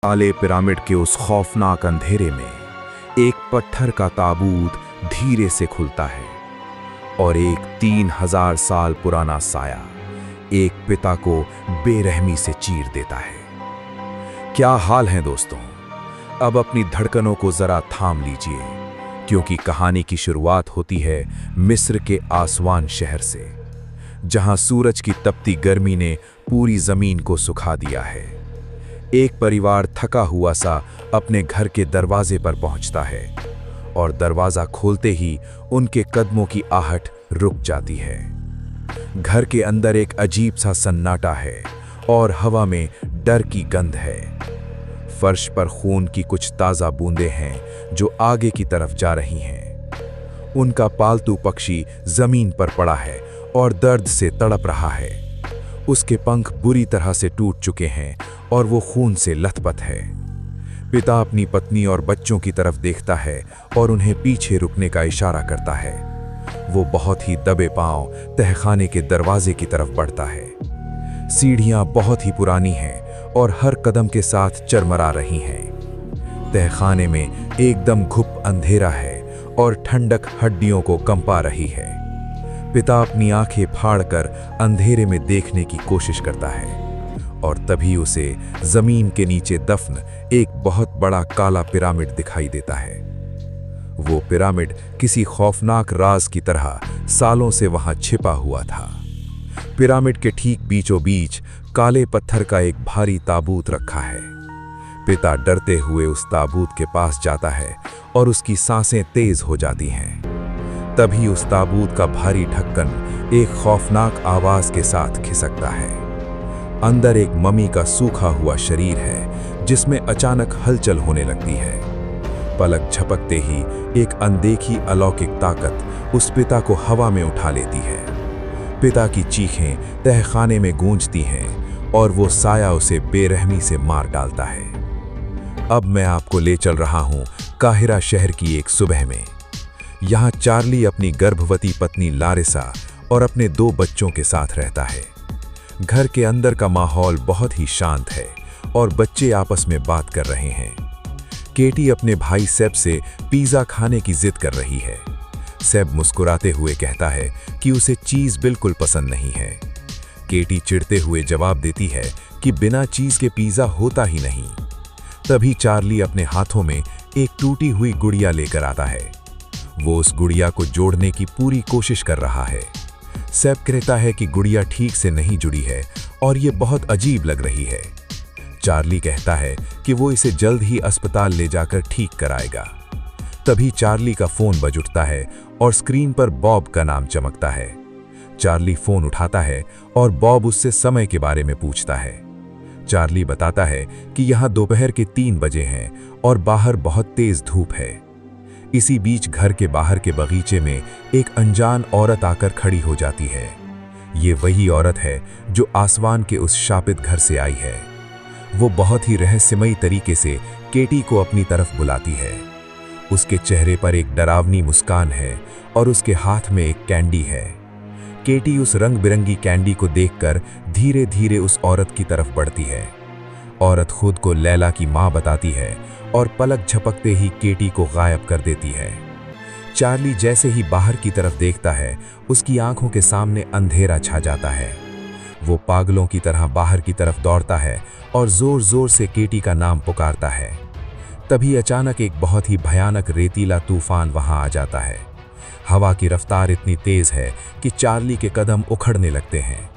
काले पिरामिड के उस खौफनाक अंधेरे में एक पत्थर का ताबूत धीरे से खुलता है और एक 3000 साल पुराना साया एक पिता को बेरहमी से चीर देता है। क्या हाल है दोस्तों? अब अपनी धड़कनों को जरा थाम लीजिए, क्योंकि कहानी की शुरुआत होती है मिस्र के आसवान शहर से, जहां सूरज की तपती गर्मी ने पूरी जमीन को सुखा दिया है। एक परिवार थका हुआ सा अपने घर के दरवाजे पर पहुंचता है और दरवाजा खोलते ही उनके कदमों की आहट रुक जाती है। घर के अंदर एक अजीब सा सन्नाटा है और हवा में डर की गंध है। फर्श पर खून की कुछ ताज़ा बूंदें हैं जो आगे की तरफ जा रही हैं। उनका पालतू पक्षी जमीन पर पड़ा है और दर्द से तड़प रहा है। उसके पंख बुरी तरह से टूट चुके हैं और वो खून से लथपथ है। पिता अपनी पत्नी और बच्चों की तरफ देखता है और उन्हें पीछे रुकने का इशारा करता है। वो बहुत ही दबे पांव तहखाने के दरवाजे की तरफ बढ़ता है। सीढ़ियां बहुत ही पुरानी हैं और हर कदम के साथ चरमरा रही हैं। तहखाने में एकदम घुप अंधेरा है और ठंडक हड्डियों को कंपा रही है। पिता अपनी आंखें फाड़कर अंधेरे में देखने की कोशिश करता है और तभी उसे जमीन के नीचे दफन एक बहुत बड़ा काला पिरामिड दिखाई देता है। वो पिरामिड किसी खौफनाक राज की तरह सालों से वहां छिपा हुआ था। पिरामिड के ठीक बीचों बीच काले पत्थर का एक भारी ताबूत रखा है। पिता डरते हुए उस ताबूत के पास जाता है और उसकी सांसें तेज हो जाती हैं। तभी उस ताबूत का भारी ढक्कन एक खौफनाक आवाज के साथ खिसकता है। अंदर एक मम्मी का सूखा हुआ शरीर है जिसमें अचानक हलचल होने लगती है। पलक झपकते ही एक अनदेखी अलौकिक ताकत उस पिता को हवा में उठा लेती है। पिता की चीखें तहखाने में गूंजती हैं और वो साया उसे बेरहमी से मार डालता है। अब मैं आपको ले चल रहा हूं काहिरा शहर की एक सुबह में। यहाँ चार्ली अपनी गर्भवती पत्नी लारिसा और अपने 2 बच्चों के साथ रहता है। घर के अंदर का माहौल बहुत ही शांत है और बच्चे आपस में बात कर रहे हैं। केटी अपने भाई सेब से पिज़्ज़ा खाने की जिद कर रही है। सेब मुस्कुराते हुए कहता है कि उसे चीज़ बिल्कुल पसंद नहीं है। केटी चिढ़ते हुए जवाब देती है कि बिना चीज़ के पिज़्ज़ा होता ही नहीं। तभी चार्ली अपने हाथों में एक टूटी हुई गुड़िया लेकर आता है। वो उस गुड़िया को जोड़ने की पूरी कोशिश कर रहा है। सेब कहता है कि गुड़िया ठीक से नहीं जुड़ी है और ये बहुत अजीब लग रही है। चार्ली कहता है कि वो इसे जल्द ही अस्पताल ले जाकर ठीक कराएगा। तभी चार्ली का फोन बज उठता है और स्क्रीन पर बॉब का नाम चमकता है। चार्ली फोन उठाता है और बॉब उससे समय के बारे में पूछता है। चार्ली बताता है कि यहाँ दोपहर के 3 बजे हैं और बाहर बहुत तेज धूप है। इसी बीच घर के बाहर के बगीचे में एक अनजान औरत आकर खड़ी हो जाती है। ये वही औरत है जो आसमान के उस शापित घर से आई है। वो बहुत ही रहस्यमयी तरीके से केटी को अपनी तरफ बुलाती है। उसके चेहरे पर एक डरावनी मुस्कान है और उसके हाथ में एक कैंडी है। केटी उस रंग बिरंगी कैंडी को देखकर धीरे धीरे उस औरत की तरफ बढ़ती है। औरत खुद को लैला की माँ बताती है और पलक झपकते ही केटी को गायब कर देती है। चार्ली जैसे ही बाहर की तरफ देखता है, उसकी आंखों के सामने अंधेरा छा जाता है। वो पागलों की तरह बाहर की तरफ दौड़ता है और जोर जोर से केटी का नाम पुकारता है। तभी अचानक एक बहुत ही भयानक रेतीला तूफान वहां आ जाता है। हवा की रफ्तार इतनी तेज है कि चार्ली के कदम उखड़ने लगते हैं।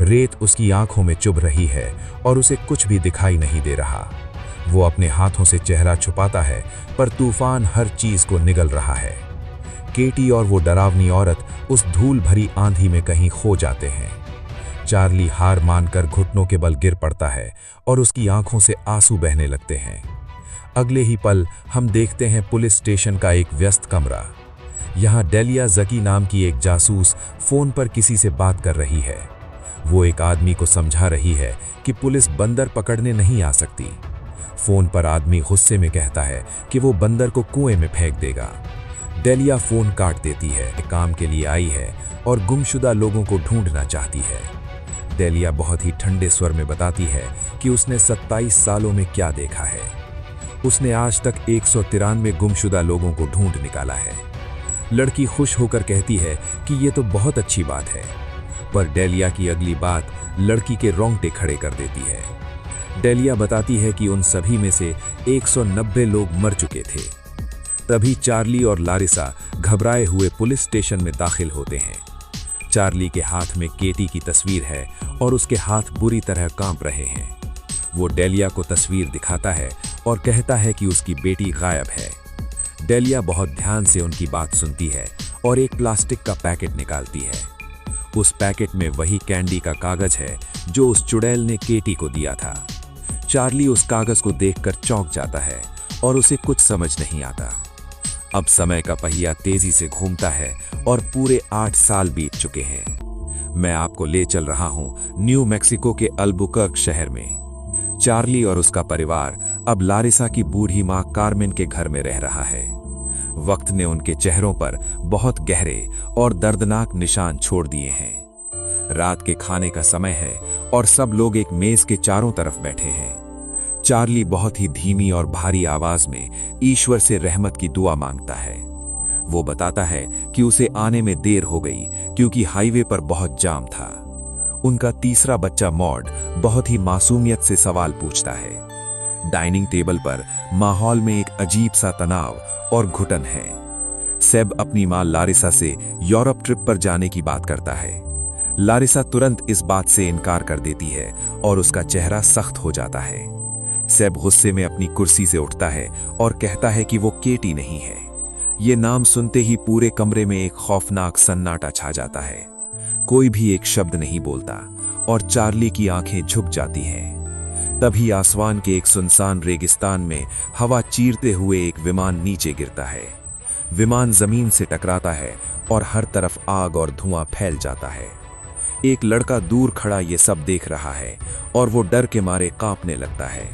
रेत उसकी आंखों में चुभ रही है और उसे कुछ भी दिखाई नहीं दे रहा। वो अपने हाथों से चेहरा छुपाता है, पर तूफान हर चीज को निगल रहा है। केटी और वो डरावनी औरत उस धूल भरी आंधी में कहीं खो जाते हैं। चार्ली हार मानकर घुटनों के बल गिर पड़ता है और उसकी आंखों से आंसू बहने लगते हैं। अगले ही पल हम देखते हैं पुलिस स्टेशन का एक व्यस्त कमरा। यहाँ डेलिया जकी नाम की एक जासूस फोन पर किसी से बात कर रही है। वो एक आदमी को समझा रही है कि पुलिस बंदर पकड़ने नहीं आ सकती। फोन पर आदमी गुस्से में कहता है कि वो बंदर को कुएं में फेंक देगा। डेलिया फोन काट देती है। काम के लिए आई है और गुमशुदा लोगों को ढूंढना चाहती है। डेलिया बहुत ही ठंडे स्वर में बताती है कि उसने 27 सालों में क्या देखा है। उसने आज तक 193 गुमशुदा लोगों को ढूंढ निकाला है। लड़की खुश होकर कहती है कि ये तो बहुत अच्छी बात है, पर डेलिया की अगली बात लड़की के रोंगटे खड़े कर देती है। डेलिया बताती है कि उन सभी में से 190 लोग मर चुके थे। तभी चार्ली और लारिसा घबराए हुए पुलिस स्टेशन में दाखिल होते हैं। चार्ली के हाथ में केटी की तस्वीर है और उसके हाथ बुरी तरह कांप रहे हैं। वो डेलिया को तस्वीर दिखाता है और कहता है कि उसकी बेटी गायब है। डेलिया बहुत ध्यान से उनकी बात सुनती है और एक प्लास्टिक का पैकेट निकालती है। उस पैकेट में वही कैंडी का कागज है जो उस चुड़ैल ने केटी को दिया था। चार्ली उस कागज को देखकर चौंक जाता है और उसे कुछ समझ नहीं आता। अब समय का पहिया तेजी से घूमता है और पूरे 8 साल बीत चुके हैं। मैं आपको ले चल रहा हूं न्यू मैक्सिको के अल्बुकर्क शहर में। चार्ली और उसका परिवार अब लारिसा की बूढ़ी मां कार्मेन के घर में रह रहा है। वक्त ने उनके चेहरों पर बहुत गहरे और दर्दनाक निशान छोड़ दिए हैं। रात के खाने का समय है और सब लोग एक मेज के चारों तरफ बैठे हैं। चार्ली बहुत ही धीमी और भारी आवाज में ईश्वर से रहमत की दुआ मांगता है। वो बताता है कि उसे आने में देर हो गई क्योंकि हाईवे पर बहुत जाम था। उनका तीसरा बच्चा मॉड बहुत ही मासूमियत से सवाल पूछता है। डाइनिंग टेबल पर माहौल में एक अजीब सा तनाव और घुटन है। सेब अपनी मां लारिसा से यूरोप ट्रिप पर जाने की बात करता है। लारिसा तुरंत इस बात से इनकार कर देती है और उसका चेहरा सख्त हो जाता है। सेब गुस्से में अपनी कुर्सी से उठता है और कहता है कि वो केटी नहीं है। ये नाम सुनते ही पूरे कमरे में एक खौफनाक सन्नाटा छा जाता है। कोई भी एक शब्द नहीं बोलता और चार्ली की आंखें झुक जाती हैं। तभी आसमान के एक सुनसान रेगिस्तान में हवा चीरते हुए एक विमान नीचे गिरता है। विमान जमीन से टकराता है और हर तरफ आग और धुआं फैल जाता है। एक लड़का दूर खड़ा ये सब देख रहा है और वो डर के मारे कांपने लगता है।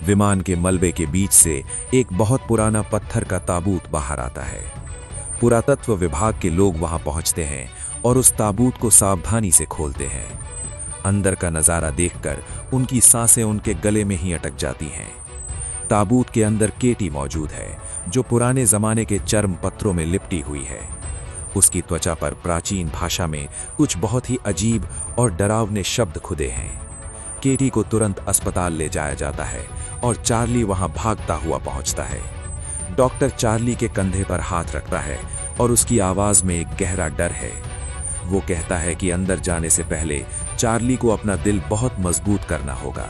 विमान के मलबे के बीच से एक बहुत पुराना पत्थर का ताबूत बाहर आता है। पुरातत्व विभाग के लोग वहां पहुंचते हैं और उस ताबूत को सावधानी से खोलते हैं। अंदर का नजारा देखकर उनकी सांसें उनके गले में ही अटक जाती हैं। ताबूत के अंदर केटी मौजूद है जो पुराने जमाने के चर्म पत्रों में लिपटी हुई है। उसकी त्वचा पर प्राचीन भाषा में कुछ बहुत ही अजीब और डरावने शब्द खुदे हैं। केटी को तुरंत अस्पताल ले जाया जाता है और चार्ली वहां भागता हुआ पहुंचता है। डॉक्टर चार्ली के कंधे पर हाथ रखता है और उसकी आवाज में एक गहरा डर है। वो कहता है कि अंदर जाने से पहले चार्ली को अपना दिल बहुत मजबूत करना होगा।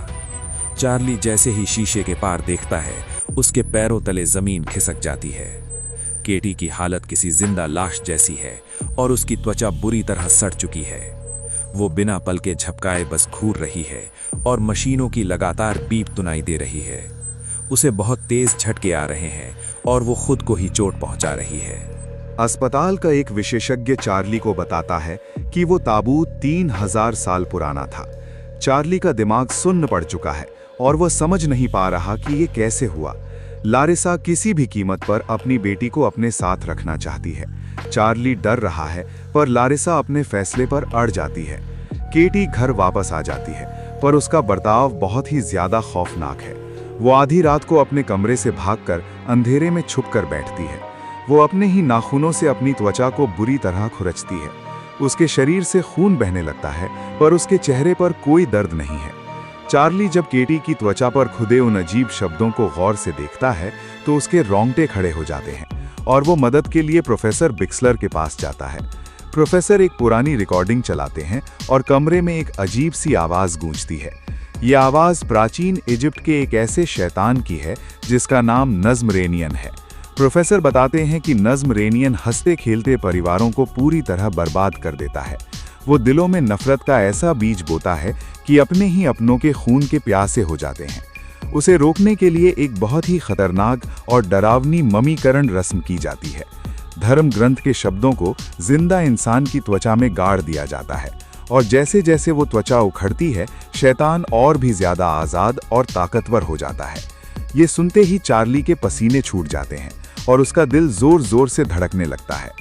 चार्ली जैसे ही शीशे के पार देखता है, उसके पैरों तले जमीन खिसक जाती है। केटी की हालत किसी जिंदा लाश जैसी है और उसकी त्वचा बुरी तरह सड़ चुकी है। वो बिना पल के झपकाए बस घूर रही है और मशीनों की लगातार बीप सुनाई दे रही है। उसे बहुत तेज झटके आ रहे हैं और वो खुद को ही चोट पहुंचा रही है। अस्पताल का एक विशेषज्ञ चार्ली को बताता है कि वो ताबूत 3000 साल पुराना था। चार्ली का दिमाग सुन्न पड़ चुका है और वह समझ नहीं पा रहा कि ये कैसे हुआ। लारिसा किसी भी कीमत पर अपनी बेटी को अपने साथ रखना चाहती है। चार्ली डर रहा है पर लारिसा अपने फैसले पर अड़ जाती है। केटी घर वापस आ जाती है पर उसका बर्ताव बहुत ही ज्यादा खौफनाक है। वो आधी रात को अपने कमरे से भागकर अंधेरे में छुपकर बैठती है। वो अपने ही नाखूनों से अपनी त्वचा को बुरी तरह खुरचती है। उसके शरीर से खून बहने लगता है पर उसके चेहरे पर कोई दर्द नहीं है। चार्ली जब केटी की त्वचा पर खुदे उन अजीब शब्दों को गौर से देखता है तो उसके रोंगटे खड़े हो जाते हैं और वो मदद के लिए प्रोफेसर बिक्सलर के पास जाता है। प्रोफेसर एक पुरानी रिकॉर्डिंग चलाते हैं और कमरे में एक अजीब सी आवाज गूंजती है। ये आवाज प्राचीन इजिप्ट के एक ऐसे शैतान की है जिसका नाम नज्म रेनियन है। प्रोफेसर बताते हैं कि नज्म रेनियन हंसते खेलते परिवारों को पूरी तरह बर्बाद कर देता है। वो दिलों में नफरत का ऐसा बीज बोता है कि अपने ही अपनों के खून के प्यासे हो जाते हैं। उसे रोकने के लिए एक बहुत ही खतरनाक और डरावनी ममीकरण रस्म की जाती है। धर्म ग्रंथ के शब्दों को जिंदा इंसान की त्वचा में गाड़ दिया जाता है और जैसे जैसे वो त्वचा उखड़ती है, शैतान और भी ज्यादा आजाद और ताकतवर हो जाता है। ये सुनते ही चार्ली के पसीने छूट जाते हैं और उसका दिल जोर जोर से धड़कने लगता है।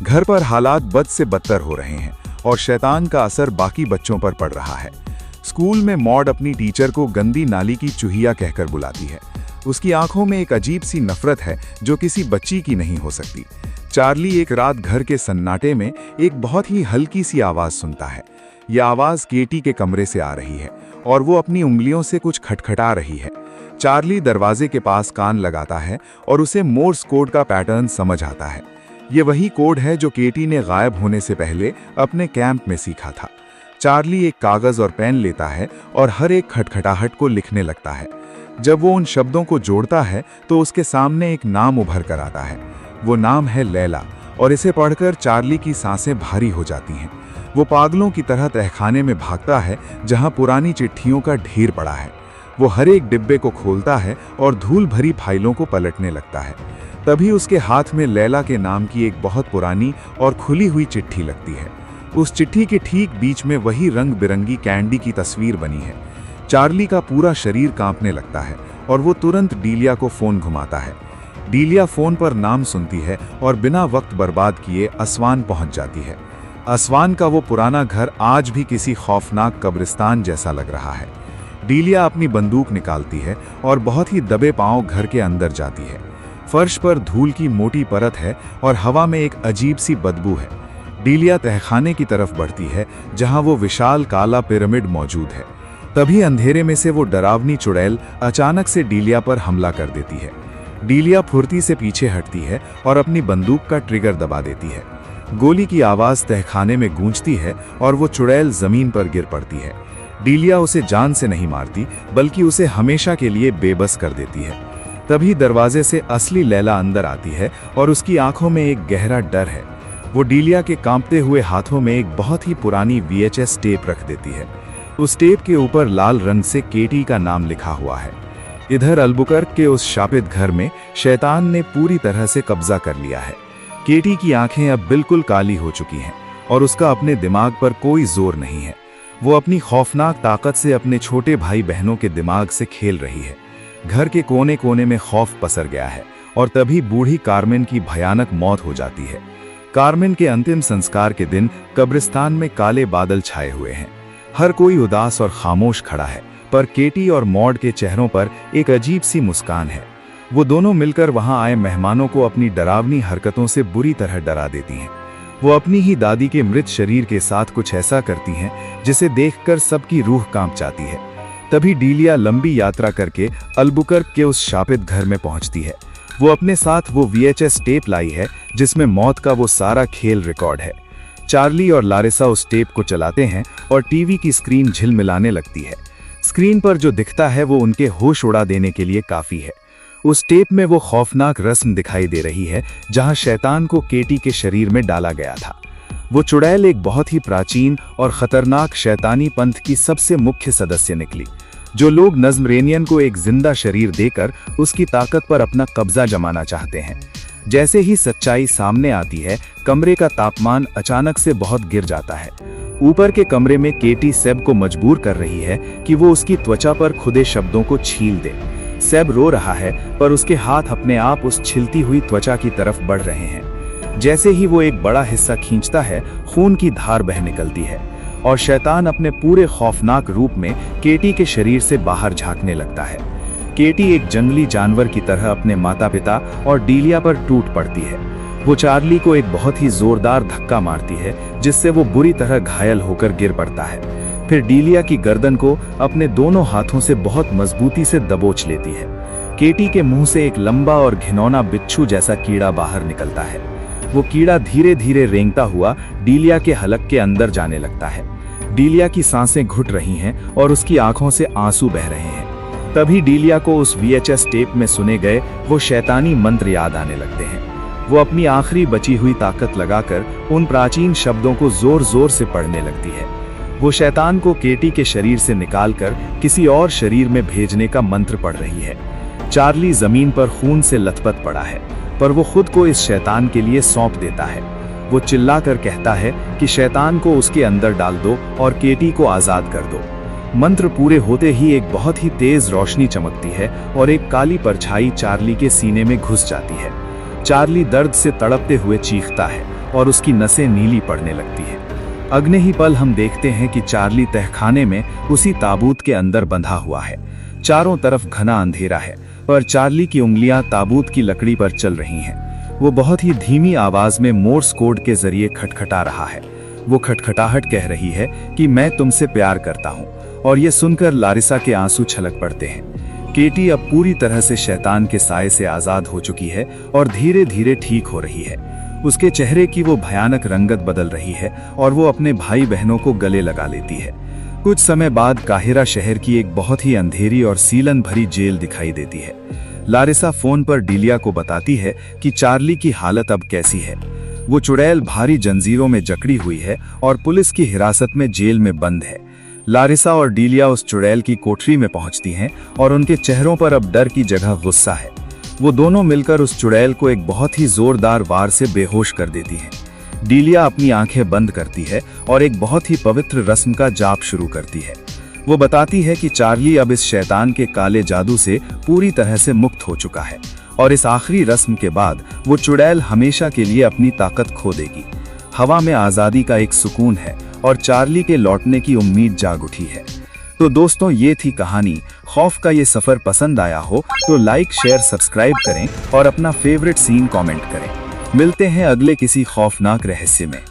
घर पर हालात बद से बदतर हो रहे हैं और शैतान का असर बाकी बच्चों पर पड़ रहा है। स्कूल में मॉड अपनी टीचर को गंदी नाली की चूहिया कहकर बुलाती है। उसकी आंखों में एक अजीब सी नफरत है जो किसी बच्ची की नहीं हो सकती। चार्ली एक रात घर के सन्नाटे में एक बहुत ही हल्की सी आवाज सुनता है। यह आवाज केटी के कमरे से आ रही है और वो अपनी उंगलियों से कुछ खटखटा रही है। चार्ली दरवाजे के पास कान लगाता है और उसे मोर्स कोड का पैटर्न समझ आता है। ये वही कोड है जो केटी ने गायब होने से पहले अपने कैंप में सीखा था। चार्ली एक कागज और पेन लेता है और हर एक खटखटाहट को लिखने लगता है। जब वो उन शब्दों को जोड़ता है तो उसके सामने एक नाम उभर कर आता है। वो नाम है लैला, और इसे पढ़कर चार्ली की सांसें भारी हो जाती हैं। वो पागलों की तरह तहखाने में भागता है जहां पुरानी चिट्ठियों का ढेर पड़ा है। वो हर एक डिब्बे को खोलता है और धूल भरी फाइलों को पलटने लगता है। तभी उसके हाथ में लैला के नाम की एक बहुत पुरानी और खुली हुई चिट्ठी लगती है। उस चिट्ठी के ठीक बीच में वही रंग बिरंगी कैंडी की तस्वीर बनी है। चार्ली का पूरा शरीर कांपने लगता है और वो तुरंत डीलिया को फोन घुमाता है। डीलिया फोन पर नाम सुनती है और बिना वक्त बर्बाद किए असवान पहुंच जाती है। असवान का वो पुराना घर आज भी किसी खौफनाक कब्रिस्तान जैसा लग रहा है। डीलिया अपनी बंदूक निकालती है और बहुत ही दबे पांव घर के अंदर जाती है। फर्श पर धूल की मोटी परत है और हवा में एक अजीब सी बदबू है। डीलिया तहखाने की तरफ बढ़ती है जहां वो विशाल काला पिरामिड मौजूद है। तभी अंधेरे में से वो डरावनी चुड़ैल अचानक से डीलिया पर हमला कर देती है। डीलिया फुर्ती से पीछे हटती है और अपनी बंदूक का ट्रिगर दबा देती है। गोली की आवाज तहखाने में गूंजती है और वो चुड़ैल जमीन पर गिर पड़ती है। डीलिया उसे जान से नहीं मारती बल्कि उसे हमेशा के लिए बेबस कर देती है। तभी दरवाजे से असली लैला अंदर आती है और उसकी आंखों में एक गहरा डर है। वो डीलिया के कांपते हुए हाथों में एक बहुत ही पुरानी VHS टेप रख देती है। उस टेप के ऊपर लाल रंग से केटी का नाम लिखा हुआ है। इधर अल्बुकर्क के उस शापित घर में शैतान ने पूरी तरह से कब्जा कर लिया है। केटी की आंखें अब बिल्कुल काली हो चुकी हैं और उसका अपने दिमाग पर कोई जोर नहीं है। वो अपनी खौफनाक ताकत से अपने छोटे भाई बहनों के दिमाग से खेल रही है। घर के कोने कोने में खौफ पसर गया है और तभी बूढ़ी कार्मेन की भयानक मौत हो जाती है। कार्मेन के अंतिम संस्कार के दिन कब्रिस्तान में काले बादल छाए हुए हैं। हर कोई उदास और खामोश खड़ा है, पर केटी और मॉड के चेहरों पर एक अजीब सी मुस्कान है। वो दोनों मिलकर वहां आए मेहमानों को अपनी डरावनी हरकतों से बुरी तरह डरा देती हैं। वो अपनी ही दादी के मृत शरीर के साथ कुछ ऐसा करती हैं जिसे देखकर सबकी रूह कांप जाती है। तभी डीलिया लंबी यात्रा करके अल्बुकर्क के उस शापित घर में पहुंचती है। वो अपने साथ वो VHS टेप लाई है जिसमें मौत का वो सारा खेल रिकॉर्ड है। चार्ली और लारिसा उस टेप को चलाते हैं और टीवी की स्क्रीन झिलमिलाने लगती है। स्क्रीन पर जो दिखता है वो उनके होश उड़ा देने के लिए काफी है। उस टेप में वो खौफनाक रस्म दिखाई दे रही है जहां शैतान को केटी के शरीर में डाला गया था। वो चुड़ैल एक बहुत ही प्राचीन और खतरनाक शैतानी पंथ की सबसे मुख्य सदस्य निकली, जो लोग नज़्मरेनियन को एक जिंदा शरीर देकर उसकी ताकत पर अपना कब्जा जमाना चाहते हैं। जैसे ही सच्चाई सामने आती है, कमरे का तापमान अचानक से बहुत गिर जाता है। ऊपर के कमरे में केटी सेब को मजबूर कर रही है कि वो उसकी त्वचा पर खुदे शब्दों को छील दे। सेब रो रहा है, पर उसके हाथ अपने आप उस छिलती हुई त्वचा की तरफ बढ़ रहे हैं। जैसे ही वो एक बड़ा हिस्सा खींचता है, खून की धार बह निकलती है और शैतान अपने पूरे खौफनाक रूप में केटी के शरीर से बाहर झांकने लगता है। केटी एक जंगली जानवर की तरह अपने माता पिता और डीलिया पर टूट पड़ती है। वो चार्ली को एक बहुत ही जोरदार धक्का मारती है जिससे वो बुरी तरह घायल होकर गिर पड़ता है। फिर डीलिया की गर्दन को अपने दोनों हाथों से बहुत मजबूती से दबोच लेती है। केटी के मुंह से एक लंबा और घिनौना बिच्छू जैसा कीड़ा बाहर निकलता है। वो कीड़ा धीरे धीरे रेंगता हुआ डीलिया के हलक के अंदर जाने लगता है। डीलिया की सांसें घुट रही हैं और उसकी आंखों से आंसू बह रहे हैं। तभी डीलिया को उस VHS टेप में सुने गए वो शैतानी मंत्र याद आने लगते हैं। वो अपनी आखिरी बची हुई ताकत लगाकर उन प्राचीन शब्दों को जोर जोर से पढ़ने लगती है। वो शैतान को केटी के शरीर से निकालकर किसी और शरीर में भेजने का मंत्र पढ़ रही है। चार्ली जमीन पर खून से लथपथ पड़ा है, पर वो खुद को इस शैतान के लिए सौंप देता है। वो चिल्लाकर कहता है कि शैतान को उसके अंदर डाल दो और केटी को आजाद कर दो। मंत्र पूरे होते ही एक बहुत ही तेज रोशनी चमकती है और एक काली परछाई चार्ली के सीने में घुस जाती है। चार्ली दर्द से तड़पते हुए चीखता है और उसकी नसें नीली पड़ने लगती है। अगले ही पल हम देखते हैं कि चार्ली तहखाने में उसी ताबूत के अंदर बंधा हुआ है। चारों तरफ घना अंधेरा है, पर चार्ली की उंगलियां ताबूत की लकड़ी पर चल रही हैं। वो बहुत ही धीमी आवाज में मोर्स कोड के जरिए खटखटा रहा है। वो खटखटाहट कह रही है कि मैं तुमसे प्यार करता हूँ। और ये सुनकर लारिसा के आंसू छलक पड़ते हैं। केटी अब पूरी तरह से शैतान के साए से आजाद हो चुकी है और धीरे धीरे ठीक हो रही है। उसके चेहरे की वो भयानक रंगत बदल रही है और वो अपने भाई बहनों को गले लगा लेती है। कुछ समय बाद काहिरा शहर की एक बहुत ही अंधेरी और सीलन भरी जेल दिखाई देती है। लारिसा फोन पर डीलिया को बताती है कि चार्ली की हालत अब कैसी है। वो चुड़ैल भारी जंजीरों में जकड़ी हुई है और पुलिस की हिरासत में जेल में बंद है। लारिसा और डीलिया उस चुड़ैल की कोठरी में पहुंचती हैं और उनके चेहरों पर अब डर की जगह गुस्सा है। वो दोनों मिलकर उस चुड़ैल को एक बहुत ही जोरदार वार से बेहोश कर देती हैं। डीलिया अपनी आंखें बंद करती है और एक बहुत ही पवित्र रस्म का जाप शुरू करती है। वो बताती है कि चार्ली अब इस शैतान के काले जादू से पूरी तरह से मुक्त हो चुका है और इस आखिरी रस्म के बाद वो चुड़ैल हमेशा के लिए अपनी ताकत खो देगी। हवा में आज़ादी का एक सुकून है और चार्ली के लौटने की उम्मीद जाग उठी है। तो दोस्तों, ये थी कहानी। खौफ का ये सफर पसंद आया हो तो लाइक, शेयर, सब्सक्राइब करें और अपना फेवरेट सीन कमेंट करें। मिलते हैं अगले किसी खौफनाक रहस्य में।